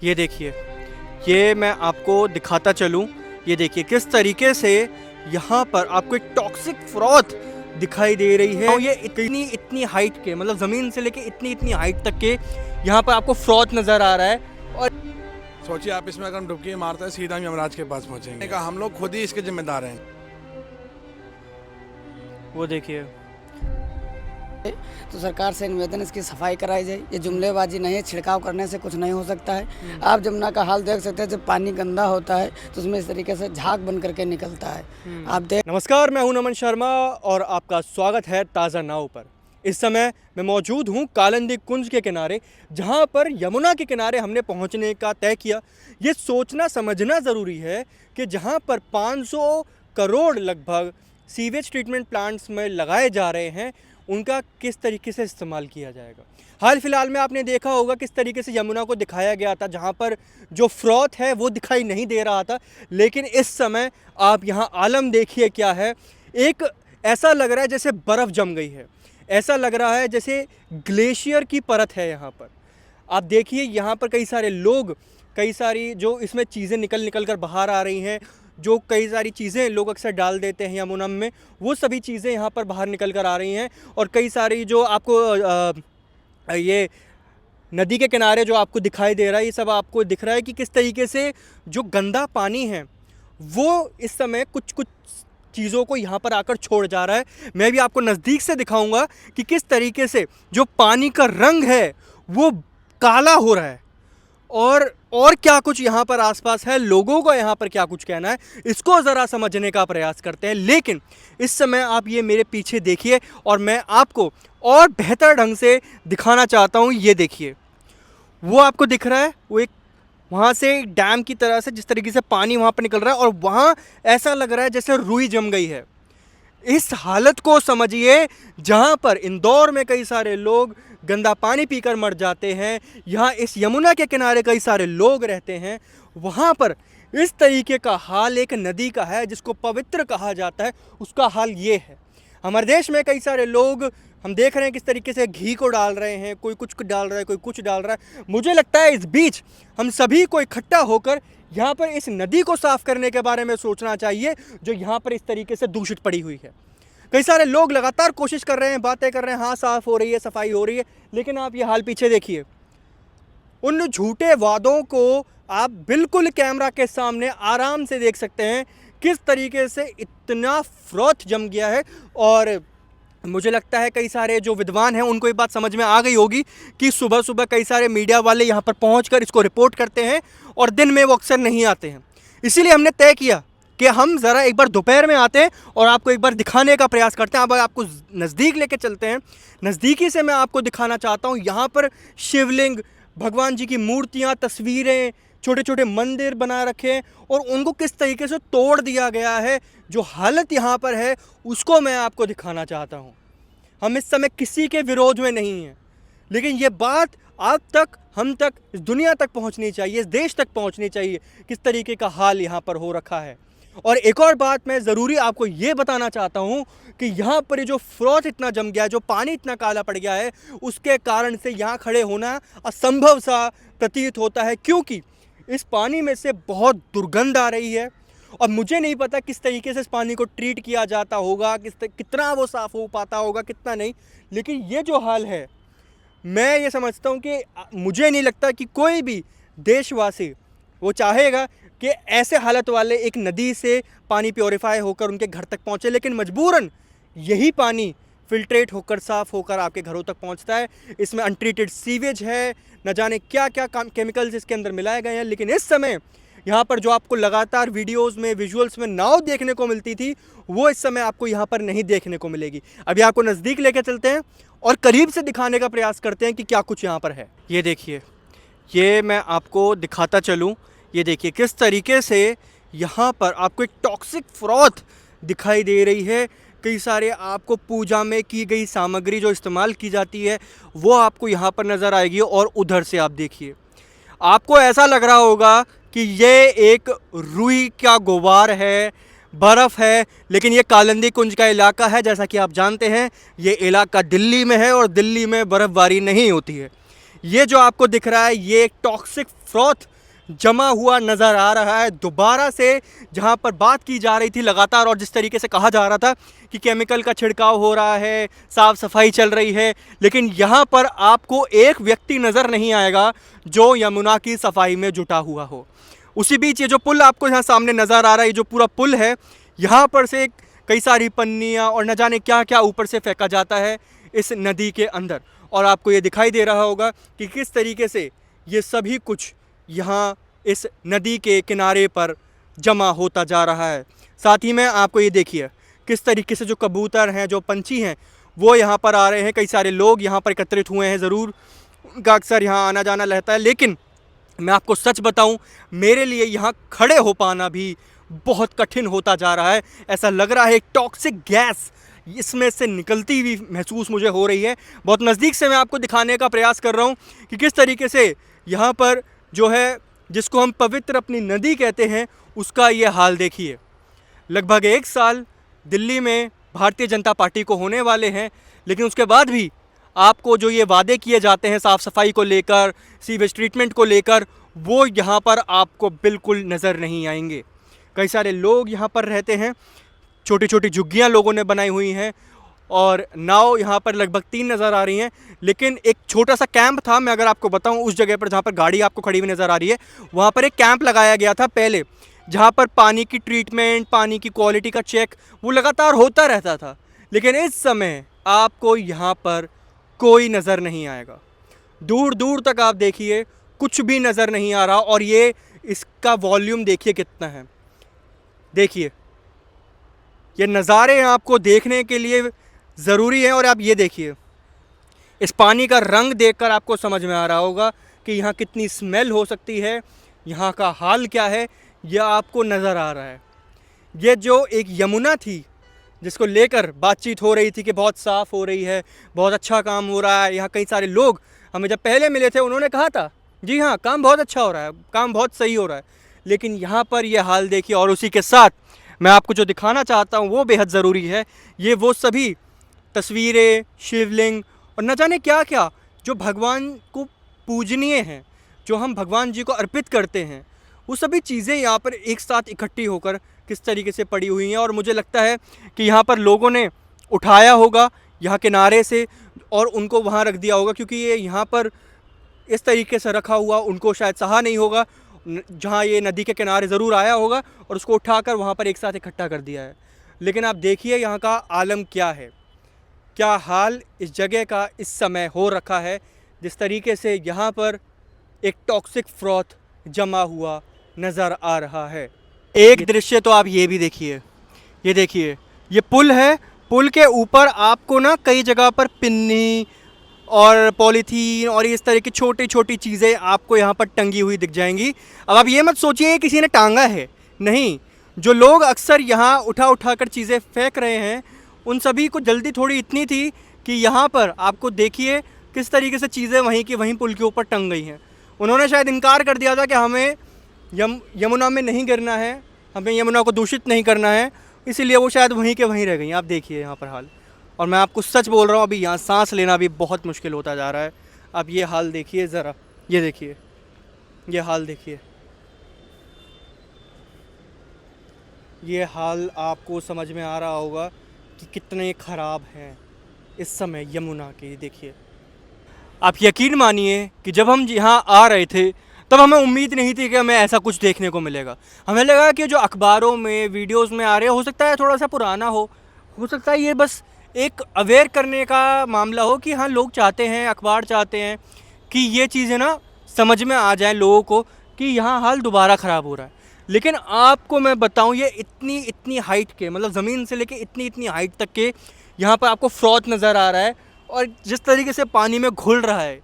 ये देखिए, ये मैं आपको दिखाता चलूँ। ये देखिए किस तरीके से यहाँ पर आपको एक टॉक्सिक फ्रॉथ दिखाई दे रही है और ये इतनी इतनी हाइट के, मतलब ज़मीन से लेके इतनी इतनी हाइट तक के यहाँ पर आपको फ्रॉथ नज़र आ रहा है। और सोचिए आप इसमें अगर हम डुबकी मारते हैं सीधा हम यमराज के पास पहुंचेंगे। कहा हम लोग खुद ही इसके जिम्मेदार हैं। वो देखिए, तो सरकार से निवेदन इसकी सफाई कराई जाए। ये जुमलेबाजी नहीं है, छिड़काव करने से कुछ नहीं हो सकता है। आप जमुना का हाल देख सकते हैं, जब पानी गंदा होता है तो उसमें इस तरीके से झाग बन करके निकलता है। आप देख नमस्कार, मैं हूं नमन शर्मा और आपका स्वागत है ताज़ा नाव पर। इस समय मैं मौजूद हूं कालिंदी कुंज के किनारे, जहां पर यमुना के किनारे हमने पहुंचने का तय किया। ये सोचना समझना ज़रूरी है कि जहां पर 500 करोड़ लगभग सीवेज ट्रीटमेंट प्लांट्स में लगाए जा रहे हैं, उनका किस तरीके से इस्तेमाल किया जाएगा। हाल फिलहाल में आपने देखा होगा किस तरीके से यमुना को दिखाया गया था, जहां पर जो फ्रॉथ है वो दिखाई नहीं दे रहा था, लेकिन इस समय आप यहां आलम देखिए क्या है। एक ऐसा लग रहा है जैसे बर्फ़ जम गई है, ऐसा लग रहा है जैसे ग्लेशियर की परत है यहाँ पर। आप देखिए यहाँ पर कई सारे लोग, कई सारी जो इसमें चीज़ें निकल निकल कर बाहर आ रही हैं, जो कई सारी चीज़ें लोग अक्सर डाल देते हैं यमुना में, वो सभी चीज़ें यहाँ पर बाहर निकल कर आ रही हैं। और कई सारी जो आपको ये नदी के किनारे जो आपको दिखाई दे रहा है, ये सब आपको दिख रहा है कि किस तरीके से जो गंदा पानी है वो इस समय कुछ कुछ चीज़ों को यहाँ पर आकर छोड़ जा रहा है। मैं भी आपको नज़दीक से दिखाऊंगा कि किस तरीके से जो पानी का रंग है वो काला हो रहा है। और क्या कुछ यहाँ पर आसपास है, लोगों को यहाँ पर क्या कुछ कहना है, इसको ज़रा समझने का प्रयास करते हैं। लेकिन इस समय आप ये मेरे पीछे देखिए और मैं आपको और बेहतर ढंग से दिखाना चाहता हूँ। ये देखिए, वो आपको दिख रहा है, वो एक वहाँ से डैम की तरह से जिस तरीके से पानी वहाँ पर निकल रहा है, और वहाँ ऐसा लग रहा है जैसे रुई जम गई है। इस हालत को समझिए, जहाँ पर इंदौर में कई सारे लोग गंदा पानी पीकर मर जाते हैं, यहाँ इस यमुना के किनारे कई सारे लोग रहते हैं, वहाँ पर इस तरीके का हाल एक नदी का है जिसको पवित्र कहा जाता है, उसका हाल ये है। हमारे देश में कई सारे लोग, हम देख रहे हैं किस तरीके से घी को डाल रहे हैं, कोई कुछ डाल रहा है, कोई कुछ डाल रहा है। मुझे लगता है इस बीच हम सभी को इकट्ठा होकर यहाँ पर इस नदी को साफ़ करने के बारे में सोचना चाहिए, जो यहाँ पर इस तरीके से दूषित पड़ी हुई है। कई सारे लोग लगातार कोशिश कर रहे हैं, बातें कर रहे हैं, हाँ साफ़ हो रही है, सफाई हो रही है, लेकिन आप ये हाल पीछे देखिए। उन झूठे वादों को आप बिल्कुल कैमरा के सामने आराम से देख सकते हैं किस तरीके से इतना फ्रॉथ जम गया है। और मुझे लगता है कई सारे जो विद्वान हैं उनको ये बात समझ में आ गई होगी कि सुबह सुबह कई सारे मीडिया वाले यहाँ पर पहुँचकर इसको रिपोर्ट करते हैं और दिन में वो अक्सर नहीं आते हैं। इसीलिए हमने तय किया कि हम ज़रा एक बार दोपहर में आते हैं और आपको एक बार दिखाने का प्रयास करते हैं। अब आपको नज़दीक लेके चलते हैं। नज़दीकी से मैं आपको दिखाना चाहता हूँ, यहाँ पर शिवलिंग, भगवान जी की मूर्तियाँ, तस्वीरें, छोटे छोटे मंदिर बना रखे हैं और उनको किस तरीके से तोड़ दिया गया है। जो हालत यहाँ पर है उसको मैं आपको दिखाना चाहता हूँ। हम इस समय किसी के विरोध में नहीं हैं, लेकिन ये बात आप तक, हम तक, इस दुनिया तक पहुँचनी चाहिए, इस देश तक पहुँचनी चाहिए किस तरीके का हाल यहाँ पर हो रखा है। और एक और बात मैं ज़रूरी आपको ये बताना चाहता हूँ कि यहाँ पर जो फ्रॉथ इतना जम गया है, जो पानी इतना काला पड़ गया है, उसके कारण से यहाँ खड़े होना असंभव सा प्रतीत होता है, क्योंकि इस पानी में से बहुत दुर्गंध आ रही है। और मुझे नहीं पता किस तरीके से इस पानी को ट्रीट किया जाता होगा, कितना वो साफ़ हो पाता होगा, कितना नहीं, लेकिन ये जो हाल है, मैं ये समझता हूँ कि मुझे नहीं लगता कि कोई भी देशवासी वो चाहेगा कि ऐसे हालत वाले एक नदी से पानी प्योरीफाई होकर उनके घर तक पहुँचे, लेकिन मजबूरन यही पानी फ़िल्ट्रेट होकर, साफ़ होकर आपके घरों तक पहुँचता है। इसमें अनट्रीटेड सीवेज है, न जाने क्या क्या केमिकल्स इसके अंदर मिलाए गए हैं। लेकिन इस समय यहाँ पर जो आपको लगातार वीडियोज़ में, विजुअल्स में नाव देखने को मिलती थी, वो इस समय आपको यहाँ पर नहीं देखने को मिलेगी। अभी आपको नज़दीक लेकर चलते हैं और करीब से दिखाने का प्रयास करते हैं कि क्या कुछ यहाँ पर है। ये देखिए, ये मैं आपको दिखाता चलूँ। ये देखिए किस तरीके से यहाँ पर आपको एक टॉक्सिक फ्रॉथ दिखाई दे रही है। कई सारे आपको पूजा में की गई सामग्री जो इस्तेमाल की जाती है वो आपको यहाँ पर नज़र आएगी। और उधर से आप देखिए, आपको ऐसा लग रहा होगा कि ये एक रुई का गुबार है, बर्फ़ है, लेकिन ये कालिंदी कुंज का इलाका है। जैसा कि आप जानते हैं, ये इलाका दिल्ली में है और दिल्ली में बर्फ़बारी नहीं होती है। ये जो आपको दिख रहा है ये एक टॉक्सिक फ्रॉथ जमा हुआ नज़र आ रहा है दोबारा से, जहाँ पर बात की जा रही थी लगातार और जिस तरीके से कहा जा रहा था कि केमिकल का छिड़काव हो रहा है, साफ़ सफाई चल रही है, लेकिन यहाँ पर आपको एक व्यक्ति नज़र नहीं आएगा जो यमुना की सफाई में जुटा हुआ हो। उसी बीच ये जो पुल आपको यहाँ सामने नज़र आ रहा है, ये जो पूरा पुल है, यहाँ पर से कई सारी पन्नियाँ और न जाने क्या क्या ऊपर से फेंका जाता है इस नदी के अंदर, और आपको ये दिखाई दे रहा होगा कि किस तरीके से ये सभी कुछ यहाँ इस नदी के किनारे पर जमा होता जा रहा है। साथ ही में आपको ये देखिए किस तरीके से जो कबूतर हैं, जो पंछी हैं, वो यहाँ पर आ रहे हैं। कई सारे लोग यहाँ पर एकत्रित हुए हैं, ज़रूर उनका अक्सर यहाँ आना जाना रहता है, लेकिन मैं आपको सच बताऊं, मेरे लिए यहाँ खड़े हो पाना भी बहुत कठिन होता जा रहा है। ऐसा लग रहा है एक टॉक्सिक गैस इसमें से निकलती हुई महसूस मुझे हो रही है। बहुत नज़दीक से मैं आपको दिखाने का प्रयास कर रहा हूँ कि किस तरीके से यहाँ पर जो है, जिसको हम पवित्र अपनी नदी कहते हैं, उसका ये हाल देखिए। लगभग 1 साल दिल्ली में भारतीय जनता पार्टी को होने वाले हैं, लेकिन उसके बाद भी आपको जो ये वादे किए जाते हैं साफ़ सफाई को लेकर, सीवेज ट्रीटमेंट को लेकर, वो यहाँ पर आपको बिल्कुल नज़र नहीं आएंगे। कई सारे लोग यहाँ पर रहते हैं, छोटी छोटी झुग्गियाँ लोगों ने बनाई हुई हैं और नाव यहाँ पर लगभग 3 नज़र आ रही हैं। लेकिन एक छोटा सा कैंप था, मैं अगर आपको बताऊँ, उस जगह पर जहाँ पर गाड़ी आपको खड़ी हुई नज़र आ रही है, वहाँ पर एक कैंप लगाया गया था पहले, जहाँ पर पानी की ट्रीटमेंट, पानी की क्वालिटी का चेक वो लगातार होता रहता था। लेकिन इस समय आपको यहाँ पर कोई नज़र नहीं आएगा। दूर दूर तक आप देखिए कुछ भी नज़र नहीं आ रहा, और ये इसका वॉल्यूम देखिए कितना है। देखिए ये नज़ारे आपको देखने के लिए ज़रूरी है, और आप ये देखिए इस पानी का रंग देखकर आपको समझ में आ रहा होगा कि यहाँ कितनी स्मेल हो सकती है, यहाँ का हाल क्या है, यह आपको नज़र आ रहा है। ये जो एक यमुना थी जिसको लेकर बातचीत हो रही थी कि बहुत साफ़ हो रही है, बहुत अच्छा काम हो रहा है, यहाँ कई सारे लोग हमें जब पहले मिले थे उन्होंने कहा था जी हाँ काम बहुत अच्छा हो रहा है, काम बहुत सही हो रहा है, लेकिन यहाँ पर ये हाल देखिए। और उसी के साथ मैं आपको जो दिखाना चाहता हूँ वो बेहद ज़रूरी है। ये वो सभी तस्वीरें, शिवलिंग और न जाने क्या क्या जो भगवान को पूजनीय हैं, जो हम भगवान जी को अर्पित करते हैं, वो सभी चीज़ें यहाँ पर एक साथ इकट्ठी होकर किस तरीके से पड़ी हुई हैं। और मुझे लगता है कि यहाँ पर लोगों ने उठाया होगा यहाँ किनारे से और उनको वहाँ रख दिया होगा, क्योंकि ये यहाँ पर इस तरीके से रखा हुआ उनको शायद सहा नहीं होगा। जहाँ ये नदी के किनारे ज़रूर आया होगा और उसको उठाकर वहाँ पर एक साथ इकट्ठा कर दिया है। लेकिन आप देखिए यहाँ का आलम क्या है, क्या हाल इस जगह का इस समय हो रखा है, जिस तरीके से यहाँ पर एक टॉक्सिक फ्रॉथ जमा हुआ नज़र आ रहा है। एक दृश्य तो आप ये भी देखिए, ये देखिए ये पुल है, पुल के ऊपर आपको ना कई जगह पर पिन्नी और पॉलीथीन और इस तरह की छोटी छोटी चीज़ें आपको यहाँ पर टंगी हुई दिख जाएंगी। अब आप ये मत सोचिए किसी ने टांगा है, नहीं, जो लोग अक्सर यहाँ उठा उठा कर चीज़ें फेंक रहे हैं, उन सभी को जल्दी थोड़ी इतनी थी कि यहाँ पर आपको देखिए किस तरीके से चीज़ें वहीं की वहीं पुल के ऊपर टंग गई हैं। उन्होंने शायद इनकार कर दिया था कि हमें यमुना में नहीं गिरना है, हमें यमुना को दूषित नहीं करना है, इसीलिए वो शायद वहीं के वहीं रह गई। आप देखिए यहाँ पर हाल, और मैं आपको सच बोल रहा हूँ अभी यहाँ सांस लेना भी बहुत मुश्किल होता जा रहा है। आप ये हाल देखिए ज़रा, ये देखिए, ये हाल देखिए, ये हाल आपको समझ में आ रहा होगा कि कितने ख़राब हैं इस समय यमुना के। देखिए आप यकीन मानिए कि जब हम यहाँ आ रहे थे तब हमें उम्मीद नहीं थी कि हमें ऐसा कुछ देखने को मिलेगा। हमें लगा कि जो अखबारों में वीडियोस में आ रहे हो सकता है थोड़ा सा पुराना हो सकता है ये बस एक अवेयर करने का मामला हो कि हाँ लोग चाहते हैं, अखबार चाहते हैं कि ये चीज़ें ना समझ में आ जाए लोगों को कि यहाँ हाल दोबारा ख़राब हो रहा है। लेकिन आपको मैं बताऊँ ये इतनी हाइट के, मतलब ज़मीन से लेके इतनी हाइट तक के यहाँ पर आपको फ्रॉथ नज़र आ रहा है, और जिस तरीके से पानी में घुल रहा है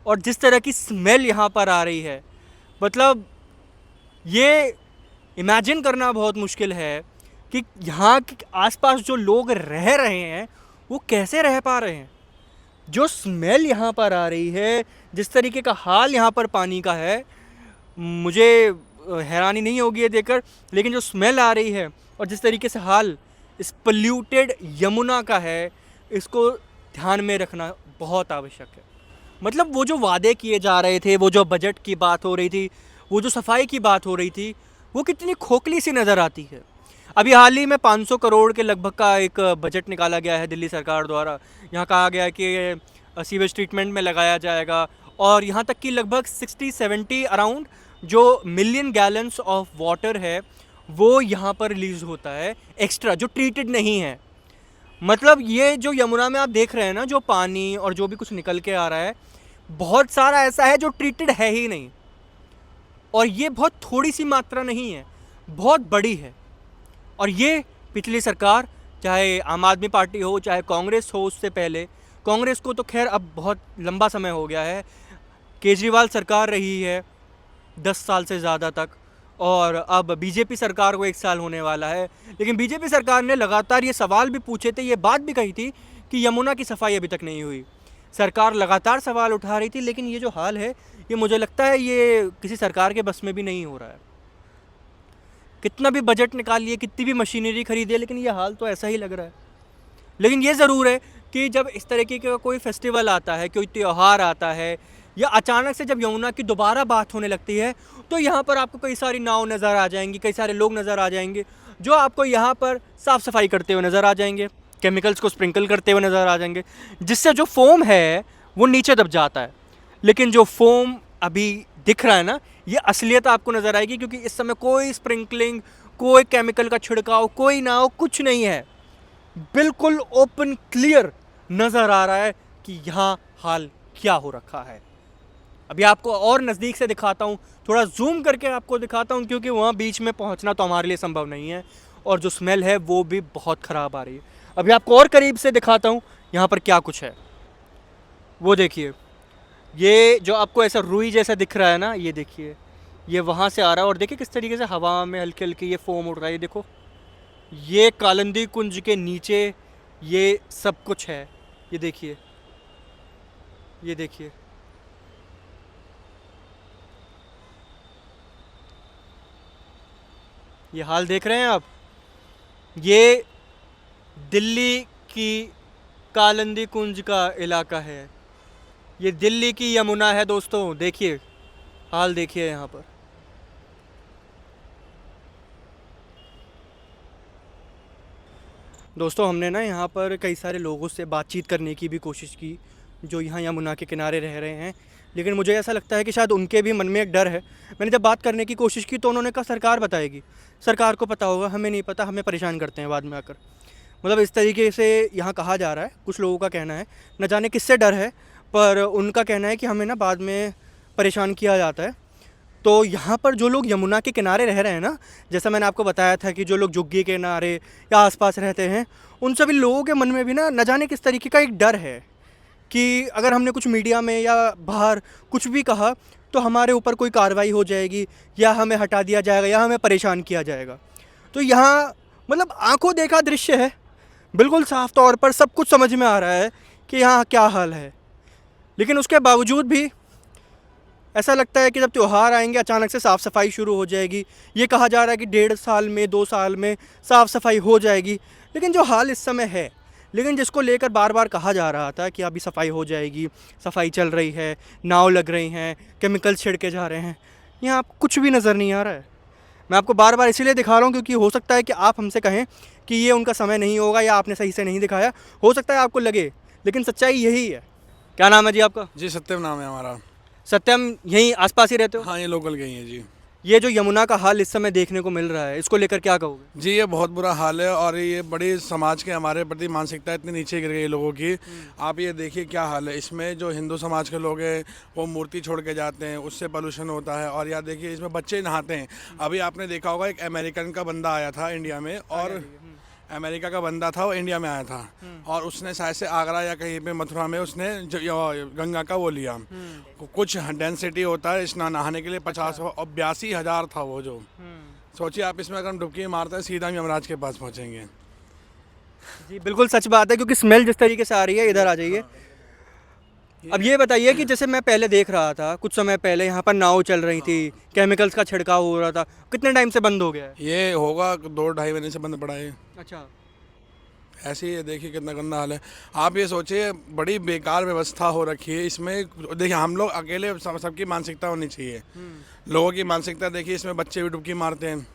और जिस तरह की स्मेल यहाँ पर आ रही है, मतलब ये इमेजिन करना बहुत मुश्किल है कि यहाँ के आसपास जो लोग रह रहे हैं वो कैसे रह पा रहे हैं। जो स्मेल यहाँ पर आ रही है, जिस तरीके का हाल यहाँ पर पानी का है, मुझे हैरानी नहीं होगी ये देखकर, लेकिन जो स्मेल आ रही है और जिस तरीके से हाल इस पोल्यूटेड यमुना का है, इसको ध्यान में रखना बहुत आवश्यक है। मतलब वो जो वादे किए जा रहे थे, वो जो बजट की बात हो रही थी, वो जो सफाई की बात हो रही थी, वो कितनी खोखली सी नज़र आती है। अभी हाल ही में 500 करोड़ के लगभग का एक बजट निकाला गया है दिल्ली सरकार द्वारा। यहाँ कहा गया है कि सीवेज ट्रीटमेंट में लगाया जाएगा, और यहाँ तक कि लगभग 60-70 अराउंड जो मिलियन गैलन्स ऑफ वाटर है वो यहाँ पर रिलीज़ होता है एक्स्ट्रा, जो ट्रीटेड नहीं है। मतलब ये जो यमुना में आप देख रहे हैं ना, जो पानी और जो भी कुछ निकल के आ रहा है, बहुत सारा ऐसा है जो ट्रीटेड है ही नहीं। और ये बहुत थोड़ी सी मात्रा नहीं है, बहुत बड़ी है। और ये पिछली सरकार, चाहे आम आदमी पार्टी हो चाहे कांग्रेस हो, उससे पहले, कांग्रेस को तो खैर अब बहुत लंबा समय हो गया है, केजरीवाल सरकार रही है 10 साल से ज़्यादा तक, और अब बीजेपी सरकार को 1 साल होने वाला है। लेकिन बीजेपी सरकार ने लगातार ये सवाल भी पूछे थे, ये बात भी कही थी कि यमुना की सफाई अभी तक नहीं हुई। सरकार लगातार सवाल उठा रही थी, लेकिन ये जो हाल है, ये मुझे लगता है ये किसी सरकार के बस में भी नहीं हो रहा है। कितना भी बजट निकालिए, कितनी भी मशीनरी खरीदिए, लेकिन ये हाल तो ऐसा ही लग रहा है। लेकिन ये ज़रूर है कि जब इस तरीके का कोई फेस्टिवल आता है, कोई त्यौहार आता है, या अचानक से जब यमुना की दोबारा बात होने लगती है, तो यहाँ पर आपको कई सारी नाव नज़र आ जाएंगी, कई सारे लोग नज़र आ जाएंगे, जो आपको यहाँ पर साफ़ सफाई करते हुए नज़र आ जाएंगे, केमिकल्स को स्प्रिंकल करते हुए नज़र आ जाएंगे, जिससे जो फोम है वो नीचे दब जाता है। लेकिन जो फोम अभी दिख रहा है ना, ये असलियत आपको नज़र आएगी, क्योंकि इस समय कोई स्प्रिंकलिंग, कोई केमिकल का छिड़काव, कोई नाव, कुछ नहीं है। बिल्कुल ओपन क्लियर नज़र आ रहा है कि यहाँ हाल क्या हो रखा है। अभी आपको और नज़दीक से दिखाता हूँ, थोड़ा जूम करके आपको दिखाता हूँ, क्योंकि वहाँ बीच में पहुँचना तो हमारे लिए संभव नहीं है, और जो स्मेल है वो भी बहुत ख़राब आ रही है। अभी आपको और करीब से दिखाता हूँ यहाँ पर क्या कुछ है। वो देखिए, ये जो आपको ऐसा रुई जैसा दिख रहा है ना, ये देखिए, ये वहाँ से आ रहा है, और देखिए किस तरीके से हवा में हल्के हल्के ये फोम उड़ रहा है। ये देखो, ये कालिंदी कुंज के नीचे ये सब कुछ है। ये देखिए, ये देखिए, ये हाल देख रहे हैं आप। ये दिल्ली की कालिंदी कुंज का इलाका है, ये दिल्ली की यमुना है दोस्तों। देखिए हाल, देखिए यहाँ पर। दोस्तों हमने ना यहाँ पर कई सारे लोगों से बातचीत करने की भी कोशिश की, जो यहाँ यमुना के किनारे रह रहे हैं, लेकिन मुझे ऐसा लगता है कि शायद उनके भी मन में एक डर है। मैंने जब बात करने की कोशिश की तो उन्होंने कहा सरकार बताएगी, सरकार को पता होगा, हमें नहीं पता, हमें परेशान करते हैं बाद में आकर। मतलब इस तरीके से यहाँ कहा जा रहा है, कुछ लोगों का कहना है, न जाने किससे डर है, पर उनका कहना है कि हमें ना बाद में परेशान किया जाता है। तो यहाँ पर जो लोग यमुना के किनारे रह रहे हैं ना, जैसा मैंने आपको बताया था कि जो लोग झुग्गी के किनारे या आसपास रहते हैं, उन सभी लोगों के मन में भी ना न जाने किस तरीके का एक डर है कि अगर हमने कुछ मीडिया में या बाहर कुछ भी कहा तो हमारे ऊपर कोई कार्रवाई हो जाएगी, या हमें हटा दिया जाएगा, या हमें परेशान किया जाएगा। तो यहाँ मतलब आंखों देखा दृश्य है, बिल्कुल साफ तौर पर सब कुछ समझ में आ रहा है कि यहाँ क्या हाल है। लेकिन उसके बावजूद भी ऐसा लगता है कि जब त्यौहार आएंगे अचानक से साफ़ सफाई शुरू हो जाएगी। ये कहा जा रहा है कि 1.5 साल में 2 साल में साफ़ सफाई हो जाएगी, लेकिन जो हाल इस समय है, लेकिन जिसको लेकर बार बार कहा जा रहा था कि अभी सफाई हो जाएगी, सफाई चल रही है, नाव लग रही हैं, केमिकल छिड़के जा रहे हैं, यहाँ आपको कुछ भी नज़र नहीं आ रहा है। मैं आपको बार बार इसीलिए दिखा रहा हूँ क्योंकि हो सकता है कि आप हमसे कहें कि ये उनका समय नहीं होगा या आपने सही से नहीं दिखाया, हो सकता है आपको लगे, लेकिन सच्चाई यही है। क्या नाम है जी आपका? जी सत्यम नाम है हमारा। सत्यम, यहीं आसपास ही रहते हो? हाँ, ये लोकल गई है जी। ये जो यमुना का हाल इस समय देखने को मिल रहा है, इसको लेकर क्या कहोगे? जी ये बहुत बुरा हाल है, और ये बड़ी समाज के हमारे प्रति मानसिकता इतनी नीचे गिर गई लोगों की। आप ये देखिए क्या हाल है इसमें। जो हिंदू समाज के लोग हैं वो मूर्ति छोड़ के जाते हैं, उससे पोल्यूशन होता है। और यहाँ देखिए इसमें बच्चे नहाते हैं। अभी आपने देखा होगा एक अमेरिकन का बंदा आया था इंडिया में, और अमेरिका का बंदा था, वो इंडिया में आया था, और उसने शायद से आगरा या कहीं पे मथुरा में उसने गंगा का वो लिया। कुछ डेंसिटी होता है स्नान नहाने के लिए 50 और 82,000 था वो जो। सोचिए आप, इसमें अगर हम डुबकी मारते हैं सीधा हम यमराज के पास पहुंचेंगे। जी बिल्कुल सच बात है, क्योंकि स्मेल जिस तरीके से आ रही है, इधर आ जाइए। अब ये बताइए कि जैसे मैं पहले देख रहा था, कुछ समय पहले यहाँ पर नाव चल रही थी, केमिकल्स का छिड़काव हो रहा था, कितने टाइम से बंद हो गया है? ये होगा 2-2.5 महीने से बंद पड़ा है। अच्छा। ऐसे ही ये देखिए कितना गंदा हाल है। आप ये सोचिए, बड़ी बेकार व्यवस्था हो रखी है इसमें। देखिए हम लोग अकेले सबकी मानसिकता होनी चाहिए। लोगों की मानसिकता देखिए, इसमें बच्चे भी डुबकी मारते हैं।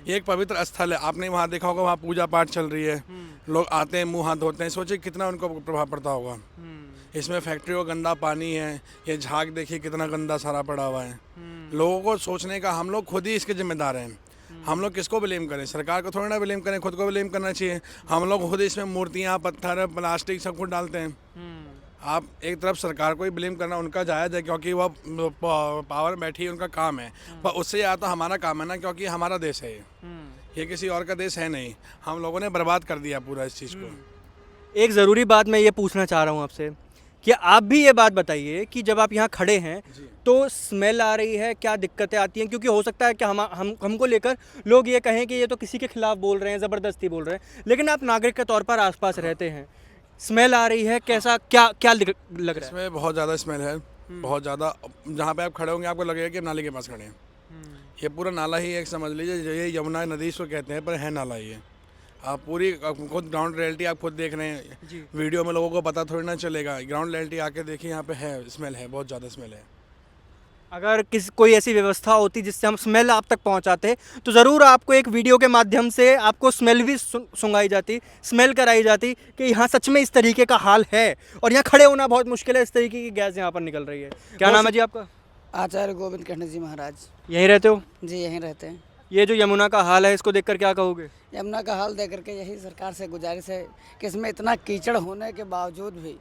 ये एक पवित्र स्थल है, आपने वहाँ देखा होगा, वहाँ पूजा पाठ चल रही है, लोग आते हैं मुंह हाथ धोते हैं। सोचिए कितना उनको प्रभाव पड़ता होगा। इसमें फैक्ट्री का गंदा पानी है, ये झाग देखिए कितना गंदा सारा पड़ा हुआ है। लोगों को सोचने का, हम लोग खुद ही इसके जिम्मेदार हैं। हम लोग किसको ब्लेम करें? सरकार को थोड़ी ना ब्लेम करें, खुद को ब्लेम करना चाहिए। हम लोग खुद इसमें मूर्तियाँ, पत्थर, प्लास्टिक सब कुछ डालते हैं। आप एक तरफ सरकार को ही ब्लेम करना उनका जायज़ है, क्योंकि वह पावर बैठी है, उनका काम है। पर उससे ज़्यादा तो हमारा काम है ना, क्योंकि हमारा देश है ये किसी और का देश है नहीं। हम लोगों ने बर्बाद कर दिया पूरा इस चीज़ को। एक ज़रूरी बात मैं ये पूछना चाह रहा हूँ आपसे कि आप भी ये बात बताइए कि जब आप यहाँ खड़े हैं तो स्मेल आ रही है, क्या दिक्कतें आती हैं? क्योंकि हो सकता है कि हमको लेकर लोग ये कहें कि ये तो किसी के खिलाफ बोल रहे हैं, ज़बरदस्ती बोल रहे हैं, लेकिन आप नागरिक के तौर पर आसपास रहते हैं, स्मेल आ रही है, कैसा क्या क्या लग रहा है? इसमें बहुत ज़्यादा स्मेल है, बहुत ज़्यादा। जहाँ पे आप खड़े होंगे आपको लगेगा कि नाले के पास खड़े हैं। ये पूरा नाला ही एक समझ लीजिए, ये यमुना नदी इसको कहते हैं, पर है नाला ये। आप पूरी खुद ग्राउंड रियलिटी आप खुद देख रहे हैं। वीडियो में लोगों को पता थोड़ी ना चलेगा, ग्राउंड रियलिटी आके देखिए, यहाँ पे है स्मेल, है बहुत ज़्यादा स्मेल है। अगर कोई ऐसी व्यवस्था होती जिससे हम स्मेल आप तक पहुंचाते तो ज़रूर आपको एक वीडियो के माध्यम से आपको स्मेल भी सुंगाई जाती, स्मेल कराई जाती कि यहाँ सच में इस तरीके का हाल है और यहाँ खड़े होना बहुत मुश्किल है, इस तरीके की गैस यहाँ पर निकल रही है। क्या नाम है जी आपका? आचार्य गोविंद कृष्ण जी महाराज। यहीं रहते हो? जी यहीं रहते हैं। ये जो यमुना का हाल है इसको देखकर क्या कहोगे? यमुना का हाल देख करके यही सरकार से गुजारिश है कि इसमें इतना कीचड़ होने के बावजूद भी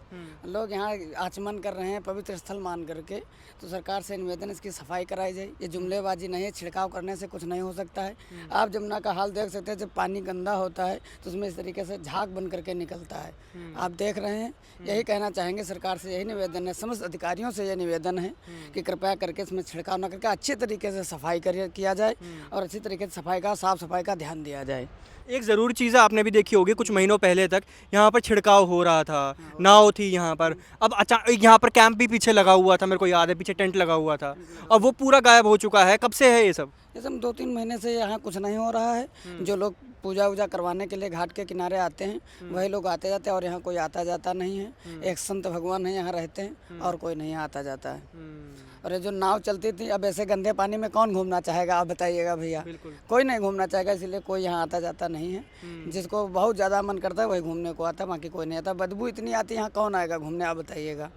लोग यहाँ आचमन कर रहे हैं पवित्र स्थल मान करके, तो सरकार से निवेदन इसकी सफाई कराई जाए। ये जुमलेबाजी नहीं है, छिड़काव करने से कुछ नहीं हो सकता है। आप यमुना का हाल देख सकते हैं, जब पानी गंदा होता है तो उसमें इस तरीके से झाग बन करके निकलता है, आप देख रहे हैं। यही कहना चाहेंगे सरकार से, यही निवेदन है, समस्त अधिकारियों से यह निवेदन है कि कृपया करके इसमें छिड़काव न करके अच्छे तरीके से सफाई किया जाए और अच्छी तरीके से सफाई का, साफ सफाई का ध्यान दिया जाए। एक ज़रूरी चीज़ आपने भी देखी होगी, कुछ महीनों पहले तक यहाँ पर छिड़काव हो रहा था, नाव थी यहाँ पर, अब अचानक यहाँ पर कैंप भी पीछे लगा हुआ था, मेरे को याद है, पीछे टेंट लगा हुआ था, अब वो पूरा गायब हो चुका है। कब से है ये सब? ये सब 2-3 महीने से यहाँ कुछ नहीं हो रहा है। जो लोग पूजा वूजा करवाने के लिए घाट के किनारे आते हैं वही लोग आते जाते हैं और यहाँ कोई आता जाता नहीं है। एक संत भगवान है यहाँ रहते हैं और कोई नहीं आता जाता है। और ये जो नाव चलती थी, अब ऐसे गंदे पानी में कौन घूमना चाहेगा, आप बताइएगा भैया? कोई नहीं घूमना चाहेगा, इसलिए कोई यहाँ आता जाता नहीं है। जिसको बहुत ज़्यादा मन करता है वही घूमने को आता है, बाकी कोई नहीं आता। बदबू इतनी आती है, यहाँ कौन आएगा घूमने, आप बताइएगा?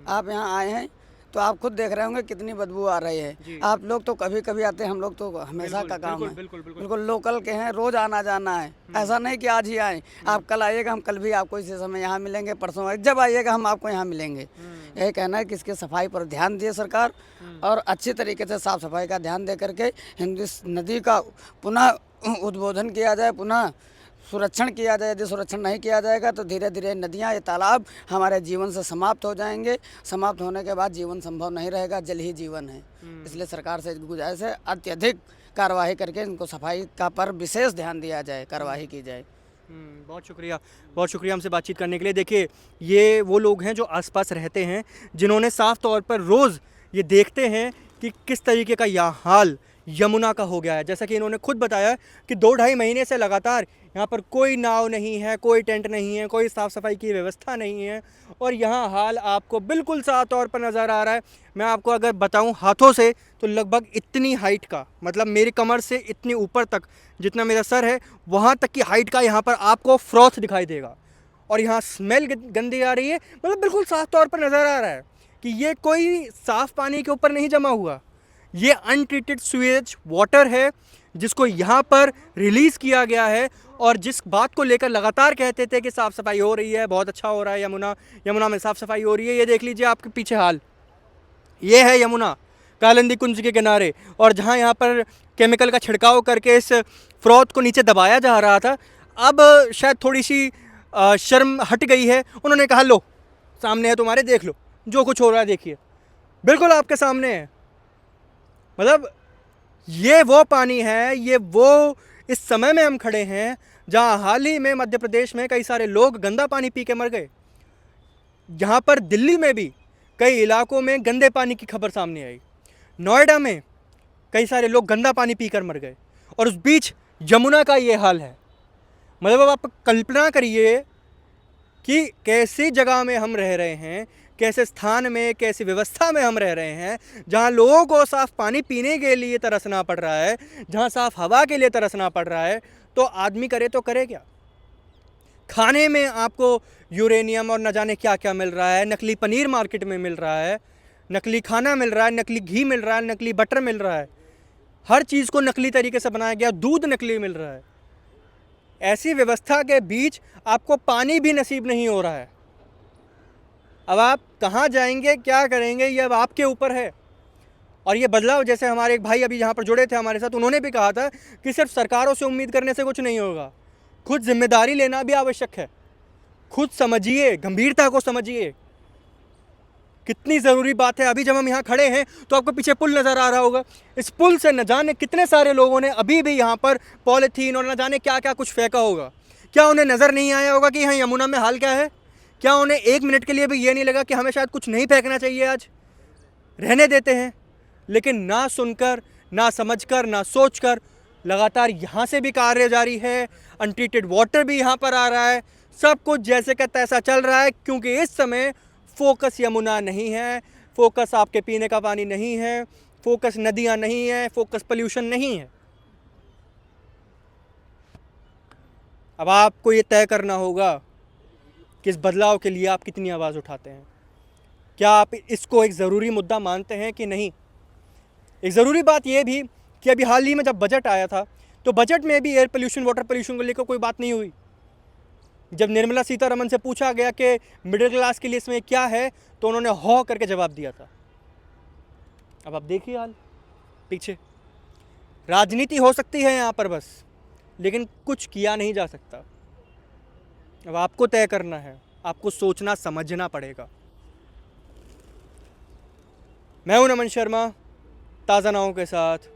आप यहाँ आए हैं तो आप खुद देख रहे होंगे कितनी बदबू आ रही है। आप लोग तो कभी कभी आते हैं, हम लोग तो हमेशा का काम है, बिल्कुल लोकल के हैं, रोज आना जाना है। ऐसा नहीं कि आज ही आए, आप कल आइएगा, हम कल भी आपको इसी समय यहाँ मिलेंगे, परसों जब आइएगा हम आपको यहाँ मिलेंगे। यही कहना है कि इसकी सफाई पर ध्यान दिए सरकार और अच्छी तरीके से साफ सफाई का ध्यान दे करके हिंदू नदी का पुनः उद्बोधन किया जाए, पुनः सुरक्षण किया जाए। यदि सुरक्षण नहीं किया जाएगा तो धीरे धीरे नदियाँ, ये तालाब हमारे जीवन से समाप्त हो जाएंगे। समाप्त होने के बाद जीवन संभव नहीं रहेगा, जल ही जीवन है। इसलिए सरकार से गुजारिश है अत्यधिक कार्रवाई करके इनको सफाई का पर विशेष ध्यान दिया जाए, कार्रवाई की जाए। बहुत शुक्रिया हमसे बातचीत करने के लिए। देखिए ये वो लोग हैं जो आसपास रहते हैं, जिन्होंने साफ तौर पर रोज़ ये देखते हैं कि किस तरीके का यह हाल यमुना का हो गया है। जैसा कि इन्होंने खुद बताया कि 2-2.5 महीने से लगातार यहाँ पर कोई नाव नहीं है, कोई टेंट नहीं है, कोई साफ़ सफाई की व्यवस्था नहीं है और यहाँ हाल आपको बिल्कुल साफ तौर पर नज़र आ रहा है। मैं आपको अगर बताऊँ हाथों से तो लगभग इतनी हाइट का, मतलब मेरी कमर से इतनी ऊपर तक जितना मेरा सर है वहाँ तक की हाइट का यहाँ पर आपको फ्रॉथ दिखाई देगा और यहाँ स्मेल गंदी आ रही है। मतलब बिल्कुल साफ तौर पर नज़र आ रहा है कि ये कोई साफ़ पानी के ऊपर नहीं जमा हुआ, ये अनट्रीटेड सीवेज वाटर है जिसको यहाँ पर रिलीज़ किया गया है। और जिस बात को लेकर लगातार कहते थे कि साफ़ सफाई हो रही है, बहुत अच्छा हो रहा है, यमुना में साफ़ सफाई हो रही है, ये देख लीजिए आपके पीछे हाल। ये है यमुना कालिंदी कुंज के किनारे और जहाँ यहाँ पर केमिकल का छिड़काव करके इस फ्रॉथ को नीचे दबाया जा रहा था, अब शायद थोड़ी सी शर्म हट गई है। उन्होंने कहा लो सामने है तुम्हारे, देख लो जो कुछ हो रहा है, देखिए बिल्कुल आपके सामने है। मतलब ये वो पानी है, ये वो इस समय में हम खड़े हैं जहाँ हाल ही में मध्य प्रदेश में कई सारे लोग गंदा पानी पी के मर गए। यहाँ पर दिल्ली में भी कई इलाकों में गंदे पानी की खबर सामने आई, नोएडा में कई सारे लोग गंदा पानी पीकर मर गए और उस बीच यमुना का ये हाल है। मतलब अब आप कल्पना करिए कि कैसी जगह में हम रह रहे हैं, कैसे स्थान में, कैसी व्यवस्था में हम रह रहे हैं, जहाँ लोगों को साफ़ पानी पीने के लिए तरसना पड़ रहा है, जहाँ साफ़ हवा के लिए तरसना पड़ रहा है, तो आदमी करे तो करे क्या। खाने में आपको यूरेनियम और न जाने क्या क्या मिल रहा है, नकली पनीर मार्केट में मिल रहा है, नकली खाना मिल रहा है, नकली घी मिल रहा है, नकली बटर मिल रहा है, हर चीज़ को नकली तरीके से बनाया गया, दूध नकली मिल रहा है। ऐसी व्यवस्था के बीच आपको पानी भी नसीब नहीं हो रहा है। अब आप कहाँ जाएंगे, क्या करेंगे, ये अब आपके ऊपर है। और ये बदलाव, जैसे हमारे एक भाई अभी यहाँ पर जुड़े थे हमारे साथ, उन्होंने भी कहा था कि सिर्फ सरकारों से उम्मीद करने से कुछ नहीं होगा, खुद जिम्मेदारी लेना भी आवश्यक है। खुद समझिए, गंभीरता को समझिए, कितनी ज़रूरी बात है। अभी जब हम यहाँ खड़े हैं तो आपको पीछे पुल नज़र आ रहा होगा, इस पुल से न जाने कितने सारे लोगों ने अभी भी यहाँ पर पॉलीथीन और न जाने क्या क्या कुछ फेंका होगा। क्या उन्हें नज़र नहीं आया होगा कि यहाँ यमुना में हाल क्या है? क्या उन्हें एक मिनट के लिए भी ये नहीं लगा कि हमें शायद कुछ नहीं फेंकना चाहिए, आज रहने देते हैं? लेकिन ना सुनकर, ना समझकर, ना सोचकर लगातार यहाँ से भी कार्य जारी है, अनट्रीटेड वाटर भी यहाँ पर आ रहा है, सब कुछ जैसे का तैसा चल रहा है। क्योंकि इस समय फोकस यमुना नहीं है, फोकस आपके पीने का पानी नहीं है, फोकस नदियाँ नहीं है, फोकस पोल्यूशन नहीं है। अब आपको ये तय करना होगा कि इस बदलाव के लिए आप कितनी आवाज़ उठाते हैं। क्या आप इसको एक ज़रूरी मुद्दा मानते हैं कि नहीं? एक ज़रूरी बात यह भी कि अभी हाल ही में जब बजट आया था तो बजट में भी एयर पोल्यूशन, वाटर पोल्यूशन को लेकर कोई बात नहीं हुई। जब निर्मला सीतारमण से पूछा गया कि मिडिल क्लास के लिए इसमें क्या है, तो उन्होंने हौ करके जवाब दिया था। अब आप देखिए हाल पीछे। राजनीति हो सकती है यहाँ पर बस, लेकिन कुछ किया नहीं जा सकता। अब आपको तय करना है, आपको सोचना समझना पड़ेगा। मैं हूं नमन शर्मा, ताज़ा नावों के साथ।